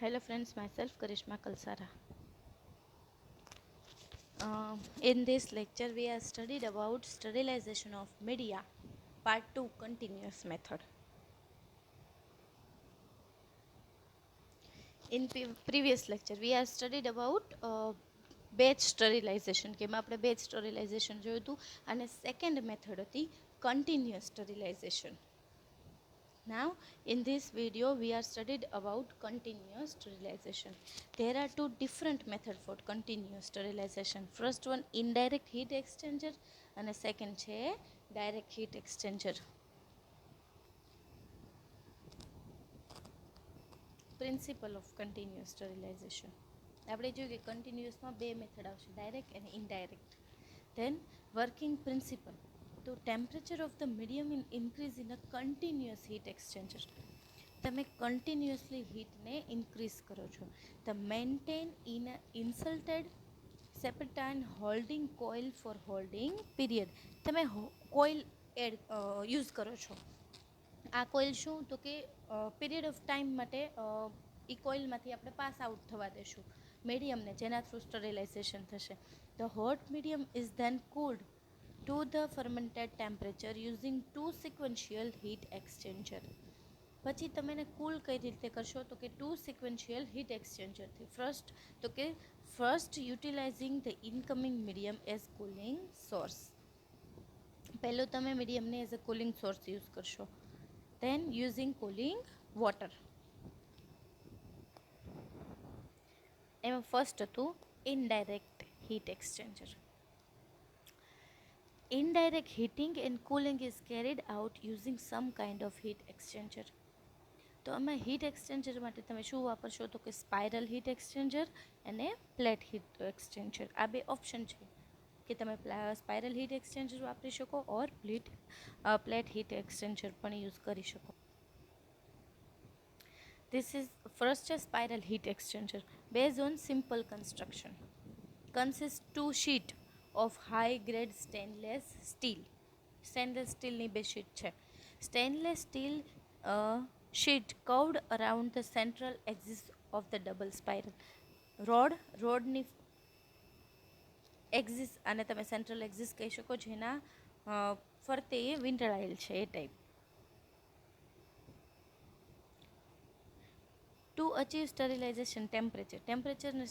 Hello friends, myself Karishma Kalsara. In this lecture we have studied about sterilization of media, part 2, continuous method. In previous lecture we have studied about batch sterilization કે આપણે batch sterilization જોયું હતું અને second method હતી continuous sterilization. Now in this video we are studied about continuous sterilization. There are two different methods for continuous sterilization. First one indirect heat exchanger and a second છે direct heat exchanger. Principle of continuous sterilization. આપણે જોયું કે કન્ટિન્યુઅસમાં બે method આવશે, direct અને indirect. Then working principle. તો temperature of the medium increase in a continuous heat exchanger. તમે continuously હીટને increase કરો છો. The maintain in a insulted serpentine holding coil for holding period. તમે કોઇલ યુઝ કરો છો. આ કોઇલ શું તો કે પીરિયડ ઓફ ટાઈમ માટે એ કોઇલમાંથી આપણે પાસ આઉટ થવા દેશું મીડિયમને, જેના થ્રુ સ્ટરીલાઇઝેશન થશે. The hot medium is then cooled to the fermented temperature using two sequential heat exchanger. પછી તમે એને કૂલ કઈ રીતે કરશો તો કે ટુ સિક્વન્શિયલ હીટ એક્સચેન્જરથી. First utilizing the incoming medium as cooling source. પહેલું તમે મીડિયમને as a cooling source use કરશો. then using cooling water. એમાં ફર્સ્ટ હતું indirect heat exchanger. Indirect heating and cooling is carried out using some kind of heat exchanger. તો આમાં heat exchanger માટે તમે શું વાપરશો તો કે સ્પાઇરલ હીટ એક્સચેન્જર અને પ્લેટ હીટ એક્સચેન્જર. આ બે ઓપ્શન છે કે તમે સ્પાઇરલ હીટ એક્સચેન્જર વાપરી શકો ઓર પ્લેટ હીટ એક્સચેન્જર પણ યુઝ કરી શકો. This is first a spiral heat exchanger based on simple construction. Consists two sheet of high grade stainless steel. Stainless steel ની બે sheet છે. Stainless steel sheet curved around the central axis of the double spiral. રોડની axis અને તમે central axis કહી શકો જેના ફરતે વીંટળાયેલ છે એ ટાઈપ. ટુ અચીવ સ્ટરીલાઇઝેશન ટેમ્પરેચરને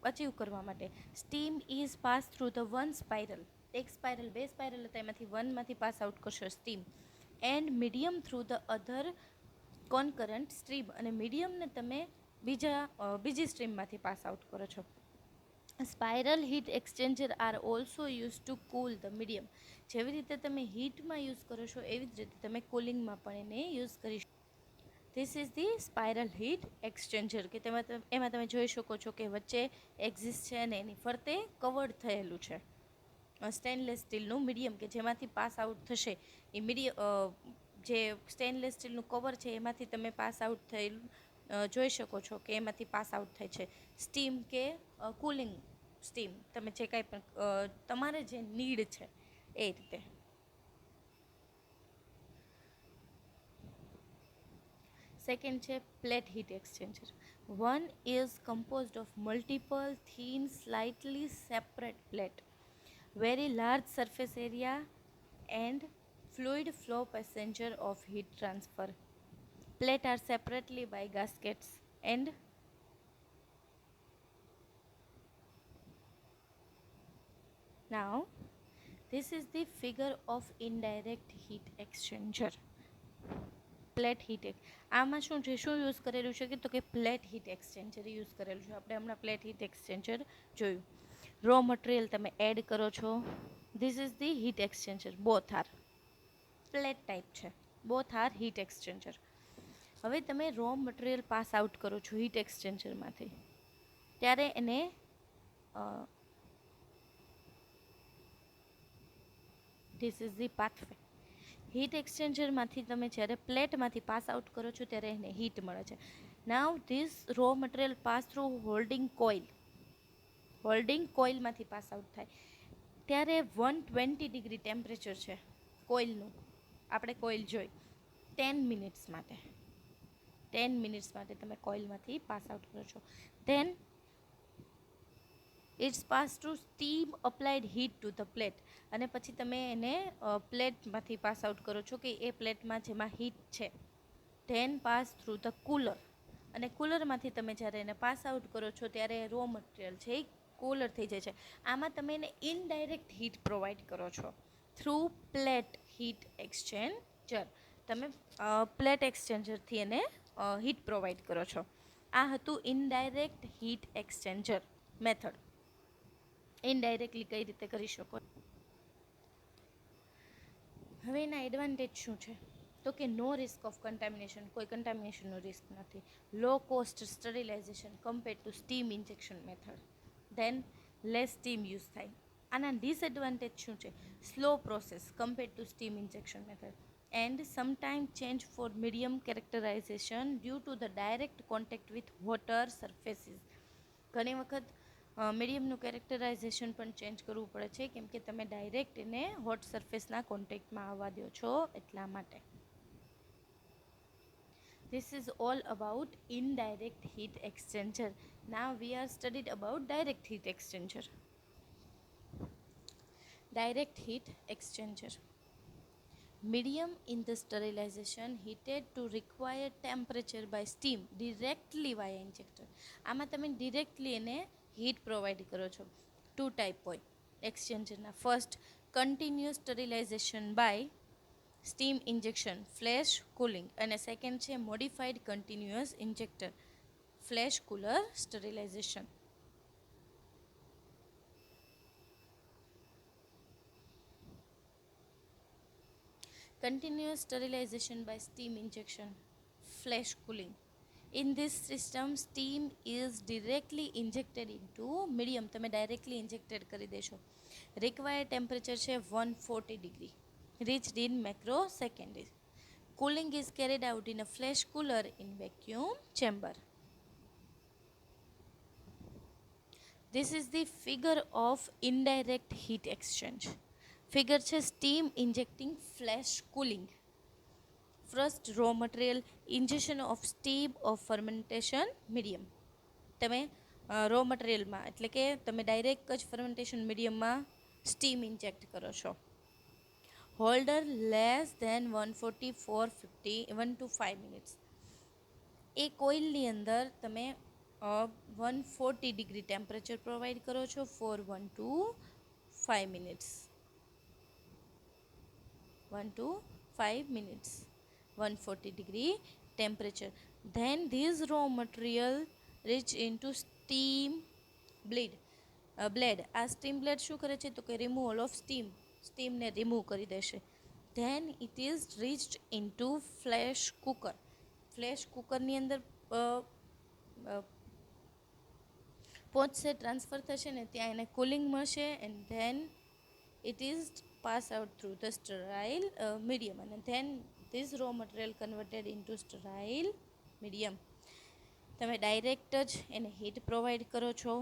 અચીવ કરવા માટે steam is pass through the one spiral. એક સ્પાઇરલ, બે સ્પાઇરલ હતા એમાંથી વનમાંથી પાસ આઉટ કરશો steam, and medium through the other concurrent stream, અને મીડિયમને તમે બીજી સ્ટ્રીમમાંથી પાસ આઉટ કરો છો. Spiral heat exchanger are also use to cool the medium. જેવી રીતે તમે હીટમાં યુઝ કરો છો એવી જ રીતે તમે કુલિંગમાં પણ એને યુઝ કરી શકો. This is the spiral heat exchanger કે એમાં તમે જોઈ શકો છો કે વચ્ચે એક્ઝિસ છે અને એની ફરતે કવર્ડ થયેલું છે સ્ટેનલેસ સ્ટીલનું મીડિયમ કે જેમાંથી પાસ આઉટ થશે. એ જે સ્ટેનલેસ સ્ટીલનું કવર છે એમાંથી તમે પાસ આઉટ થયેલું જોઈ શકો છો કે એમાંથી પાસ આઉટ થાય છે સ્ટીમ કે કુલિંગ સ્ટીમ, તમે જે કાંઈ પણ તમારે જે નીડ છે એ રીતે. સેકન્ડ છે plate heat exchanger. One is composed of multiple thin slightly separate plate, very large surface area and fluid flow passenger of heat transfer. Plate are separately by gaskets and now this is the figure of indirect heat exchanger. Plate heat આમાં શું છે, શું use કરેલું છે કે તો કે plate heat exchanger use કરેલું છે. આપણે હમણાં પ્લેટ હીટ એક્સચેન્જર જોયું. રો મટીરિયલ તમે એડ કરો છો. This is the heat exchanger. Both are plate type છે, બોથ આર હીટ એક્સચેન્જર. હવે તમે રો મટીરિયલ પાસ આઉટ કરો છો હીટ એક્સચેન્જરમાંથી, ત્યારે એને this is the pathway. Heat એક્સચેન્જરમાંથી તમે જ્યારે પ્લેટમાંથી પાસ આઉટ કરો છો ત્યારે એને હીટ મળે છે. Now this raw material pass through holding કોઇલમાંથી પાસ આઉટ થાય. ત્યારે 120 ડિગ્રી ટેમ્પરેચર છે કોઇલનું, આપણે કોઇલ જોઈ 10 મિનિટ્સ માટે. 10 મિનિટ્સ માટે તમે કોઇલમાંથી પાસ આઉટ કરો છો. Then it's pass to steam applied heat to the plate, અને પછી તમે એને પ્લેટમાંથી પાસ આઉટ કરો છો કે એ પ્લેટમાં જેમાં હીટ છે. Then pass through the cooler, અને કુલરમાંથી તમે જ્યારે એને પાસ આઉટ કરો છો ત્યારે રો મટીરિયલ છે એ કુલર થઈ જાય છે. આમાં તમે એને ઇનડાયરેક્ટ હીટ પ્રોવાઈડ કરો છો થ્રુ પ્લેટ હીટ એક્સચેન્જર. તમે પ્લેટ એક્સચેન્જરથી એને હીટ પ્રોવાઈડ કરો છો. આ હતું indirect heat exchanger method. Indirectly કઈ રીતે કરી શકો. હવે એના એડવાન્ટેજ શું છે? તો કે નો રિસ્ક ઓફ કન્ટામિનેશન, કોઈ કન્ટામિનેશનનો રિસ્ક નથી. Low cost sterilization compare to steam injection method. Then less steam use થાય. આના ડિસએડવાન્ટેજ શું છે? Slow process compare to steam injection method, and sometime change for medium characterization due to the direct contact with water surfaces. ઘણી વખત મીડિયમનું કેરેક્ટરાઇઝેશન પણ change કરવું પડે છે, કેમ કે તમે ડાયરેક્ટ એને હોટ સરફેસના કોન્ટેક્ટમાં આવવા દો છો એટલા માટે. This is all about indirect heat exchanger. Now we are studied about direct heat exchanger. Direct heat exchanger. Medium in the sterilization heated to required temperature by steam directly via injector. આમાં તમે directly એને heat provide કરો છો. 2 type હોય એક્સચેન્જરના. First, continuous sterilization by steam injection flash cooling, અને second છે modified continuous injector flash cooler sterilization. Continuous sterilization by steam injection flash cooling. In this system steam is directly injected into medium. તમે directly injected કરી દેશો. Required temperature છે 140 degree reached in microseconds. Cooling is carried out in a flash cooler in vacuum chamber. This is the figure of indirect heat exchange. Figure છે steam injecting flash cooling. First, raw material injection of steam of fermentation medium. તમે raw મટીરિયલમાં એટલે કે તમે direct જ fermentation મીડિયમમાં steam inject કરો છો. Holder less than 140 for 1 to 5 minutes. એ કોઇલની અંદર તમે 140 ડિગ્રી ટેમ્પરેચર પ્રોવાઈડ કરો છો for 1 to 5 minutes. 1 to 5 minutes, 140 degree temperature. Then this raw material reach into steam blade. આ સ્ટીમ બ્લેડ શું કરે છે? તો કે રિમૂવલ ઓફ સ્ટીમને રિમૂવ કરી દેશે. Then it is reached into flash cooker. Flash કુકરની અંદર પહોંચશે, ટ્રાન્સફર થશે ને ત્યાં એને કુલિંગ મળશે, and then it is pass out through the sterile medium, and then this raw material converted into sterile medium. તમે ડાયરેક્ટ જ એને હીટ પ્રોવાઈડ કરો છો.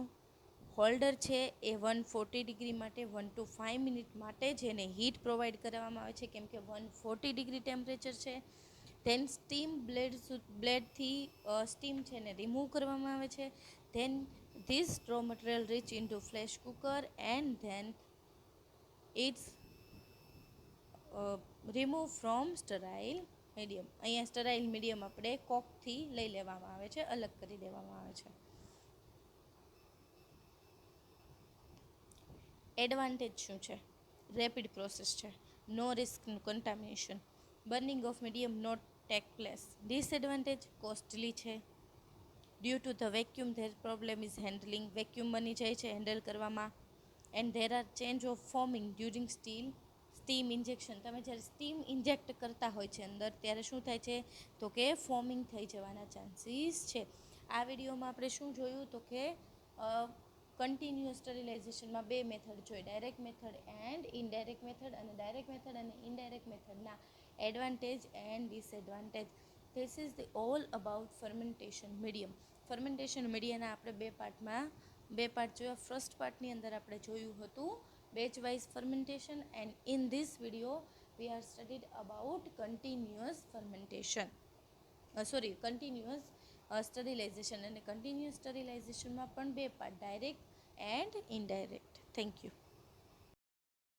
હોલ્ડર છે એ 140 ડિગ્રી માટે 1 to 5 મિનિટ માટે જ એને હીટ પ્રોવાઈડ કરવામાં આવે છે, કેમ કે 140 ડિગ્રી ટેમ્પરેચર છે. ધેન સ્ટીમ બ્લેડથી સ્ટીમ છે એને રિમૂવ કરવામાં આવે છે. Then this raw material reach into flash cooker and then it's remove from sterile medium. અહીંયા સ્ટરાઇલ મીડિયમ આપણે કોકથી લઈ લેવામાં આવે છે, અલગ કરી દેવામાં આવે છે. એડવાન્ટેજ શું છે? રેપિડ પ્રોસેસ છે, no risk contamination, burning of medium not take place. Disadvantage costly છે. Due to the vacuum there problem is handling. Vacuum બની જાય છે હેન્ડલ કરવામાં. And there are change of forming during steam injection. તમે જ્યારે steam inject કરતા હોય છે અંદર ત્યારે શું થાય છે? તો કે ફોર્મિંગ થઈ જવાના ચાન્સીસ છે. આ વિડીયોમાં આપણે શું જોયું? તો કે કન્ટિન્યુઅસ સ્ટરિલાઇઝેશનમાં 2 મેથડ જોઈ, direct method and indirect method, અને ડાયરેક્ટ મેથડ અને ઇનડાયરેક્ટ મેથડના advantage and disadvantage. This is the all about fermentation medium. Fermentation મીડિયાના આપણે 2 પાર્ટ જોયા. ફર્સ્ટ પાર્ટની અંદર આપણે જોયું હતું batch wise fermentation, and in this video we are studied about continuous fermentation. Sorry continuous sterilization, અને કન્ટિન્યુઅસ સ્ટરિલાઇઝેશનમાં પણ બે part, direct and indirect. Thank you.